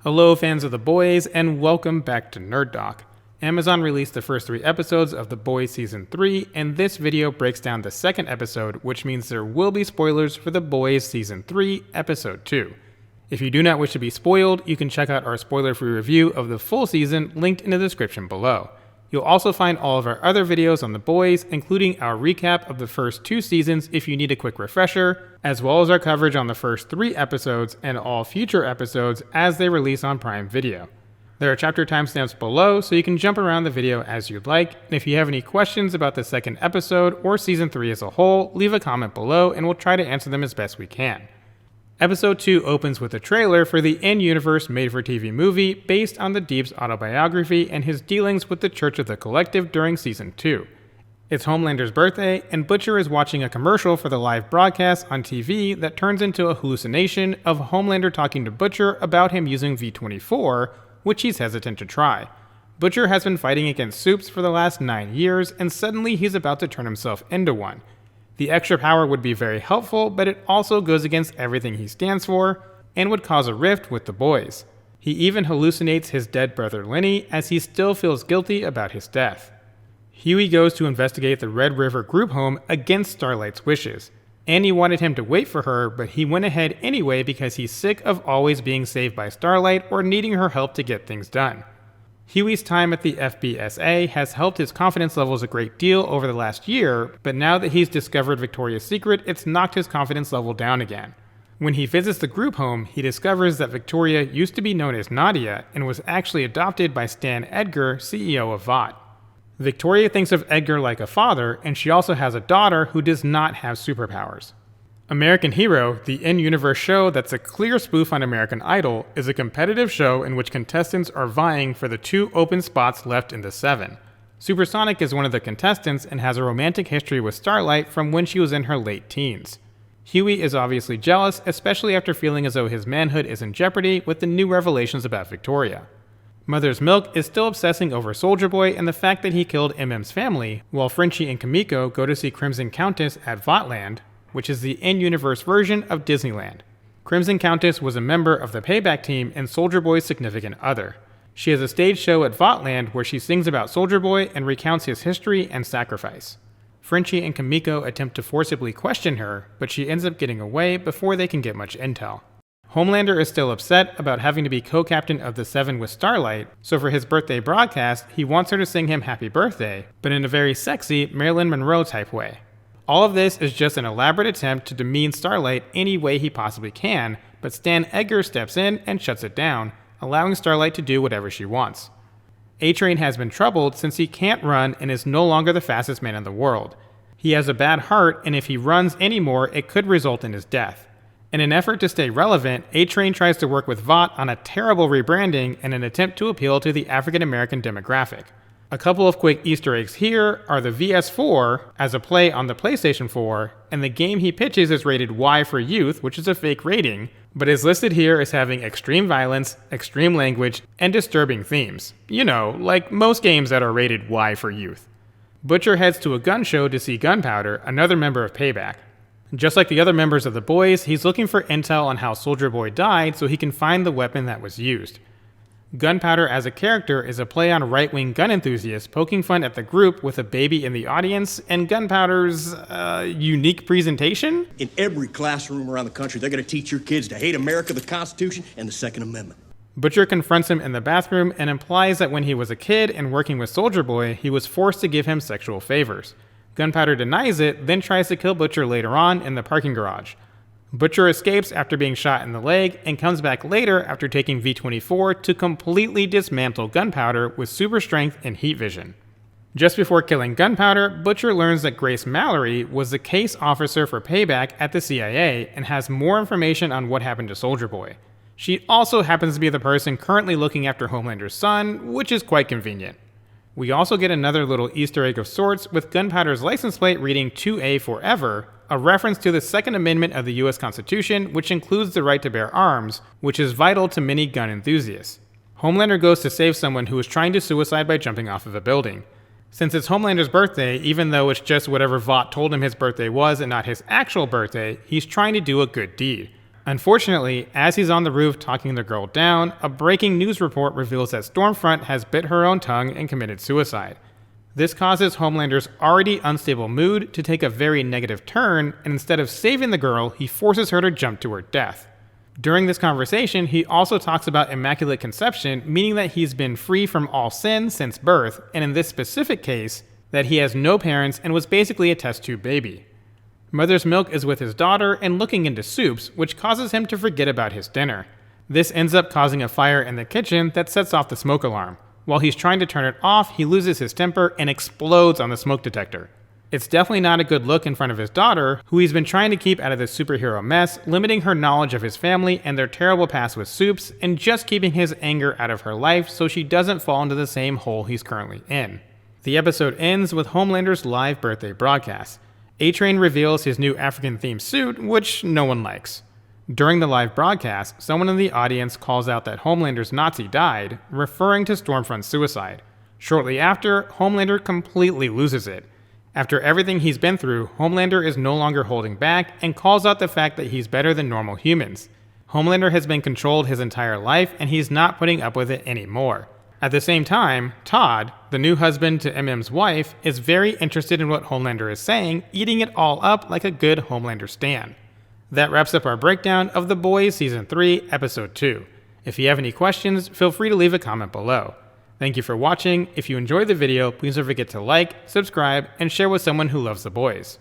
Hello fans of The Boys, and welcome back to Nerd Doc. Amazon released the first 3 episodes of The Boys Season 3, and this video breaks down the second episode, which means there will be spoilers for The Boys Season 3, Episode 2. If you do not wish to be spoiled, you can check out our spoiler-free review of the full season linked in the description below. You'll also find all of our other videos on The Boys, including our recap of the first 2 seasons if you need a quick refresher, as well as our coverage on the first 3 episodes and all future episodes as they release on Prime Video. There are chapter timestamps below, so you can jump around the video as you'd like, and if you have any questions about the second episode or Season 3 as a whole, leave a comment below and we'll try to answer them as best we can. Episode 2 opens with a trailer for the in-universe made-for-TV movie based on the Deep's autobiography and his dealings with the Church of the Collective during Season 2. It's Homelander's birthday, and Butcher is watching a commercial for the live broadcast on TV that turns into a hallucination of Homelander talking to Butcher about him using V24, which he's hesitant to try. Butcher has been fighting against Supes for the last 9 years, and suddenly he's about to turn himself into one. The extra power would be very helpful, but it also goes against everything he stands for, and would cause a rift with the boys. He even hallucinates his dead brother Lenny, as he still feels guilty about his death. Hughie goes to investigate the Red River group home against Starlight's wishes. Annie wanted him to wait for her, but he went ahead anyway because he's sick of always being saved by Starlight or needing her help to get things done. Hughie's time at the FBSA has helped his confidence levels a great deal over the last year, but now that he's discovered Victoria's secret, it's knocked his confidence level down again. When he visits the group home, he discovers that Victoria used to be known as Nadia and was actually adopted by Stan Edgar, CEO of Vought. Victoria thinks of Edgar like a father, and she also has a daughter who does not have superpowers. American Hero, the in-universe show that's a clear spoof on American Idol, is a competitive show in which contestants are vying for the 2 open spots left in the 7. Supersonic is one of the contestants and has a romantic history with Starlight from when she was in her late teens. Hughie is obviously jealous, especially after feeling as though his manhood is in jeopardy with the new revelations about Victoria. Mother's Milk is still obsessing over Soldier Boy and the fact that he killed MM's family, while Frenchie and Kimiko go to see Crimson Countess at Voughtland, which is the in-universe version of Disneyland. Crimson Countess was a member of the Payback team and Soldier Boy's significant other. She has a stage show at Voughtland where she sings about Soldier Boy and recounts his history and sacrifice. Frenchie and Kimiko attempt to forcibly question her, but she ends up getting away before they can get much intel. Homelander is still upset about having to be co-captain of the 7 with Starlight, so for his birthday broadcast, he wants her to sing him happy birthday, but in a very sexy Marilyn Monroe type way. All of this is just an elaborate attempt to demean Starlight any way he possibly can, but Stan Edgar steps in and shuts it down, allowing Starlight to do whatever she wants. A-Train has been troubled since he can't run and is no longer the fastest man in the world. He has a bad heart, and if he runs anymore, it could result in his death. In an effort to stay relevant, A-Train tries to work with Vought on a terrible rebranding in an attempt to appeal to the African-American demographic. A couple of quick Easter eggs here are the VS4 as a play on the PlayStation 4, and the game he pitches is rated Y for youth, which is a fake rating, but is listed here as having extreme violence, extreme language, and disturbing themes. You know, like most games that are rated Y for youth. Butcher heads to a gun show to see Gunpowder, another member of Payback. Just like the other members of the boys, he's looking for intel on how Soldier Boy died so he can find the weapon that was used. Gunpowder as a character is a play on right-wing gun enthusiasts poking fun at the group with a baby in the audience and Gunpowder's, unique presentation? In every classroom around the country, they're going to teach your kids to hate America, the Constitution, and the Second Amendment. Butcher confronts him in the bathroom and implies that when he was a kid and working with Soldier Boy, he was forced to give him sexual favors. Gunpowder denies it, then tries to kill Butcher later on in the parking garage. Butcher escapes after being shot in the leg and comes back later after taking V24 to completely dismantle Gunpowder with super strength and heat vision. Just before killing Gunpowder, Butcher learns that Grace Mallory was the case officer for Payback at the CIA and has more information on what happened to Soldier Boy. She also happens to be the person currently looking after Homelander's son, which is quite convenient. We also get another little Easter egg of sorts with Gunpowder's license plate reading 2A forever, a reference to the Second Amendment of the US Constitution, which includes the right to bear arms, which is vital to many gun enthusiasts. Homelander goes to save someone who is trying to suicide by jumping off of a building. Since it's Homelander's birthday, even though it's just whatever Vought told him his birthday was and not his actual birthday, he's trying to do a good deed. Unfortunately, as he's on the roof talking the girl down, a breaking news report reveals that Stormfront has bit her own tongue and committed suicide. This causes Homelander's already unstable mood to take a very negative turn, and instead of saving the girl, he forces her to jump to her death. During this conversation, he also talks about Immaculate Conception, meaning that he's been free from all sin since birth, and in this specific case, that he has no parents and was basically a test tube baby. Mother's Milk is with his daughter and looking into soups, which causes him to forget about his dinner. This ends up causing a fire in the kitchen that sets off the smoke alarm. While he's trying to turn it off, he loses his temper and explodes on the smoke detector. It's definitely not a good look in front of his daughter, who he's been trying to keep out of this superhero mess, limiting her knowledge of his family and their terrible past with soups, and just keeping his anger out of her life so she doesn't fall into the same hole he's currently in. The episode ends with Homelander's live birthday broadcast. A-Train reveals his new African-themed suit, which no one likes. During the live broadcast, someone in the audience calls out that Homelander's Nazi died, referring to Stormfront's suicide. Shortly after, Homelander completely loses it. After everything he's been through, Homelander is no longer holding back and calls out the fact that he's better than normal humans. Homelander has been controlled his entire life and he's not putting up with it anymore. At the same time, Todd, the new husband to MM's wife, is very interested in what Homelander is saying, eating it all up like a good Homelander stan. That wraps up our breakdown of The Boys Season 3, Episode 2. If you have any questions, feel free to leave a comment below. Thank you for watching. If you enjoyed the video, please don't forget to like, subscribe, and share with someone who loves The Boys.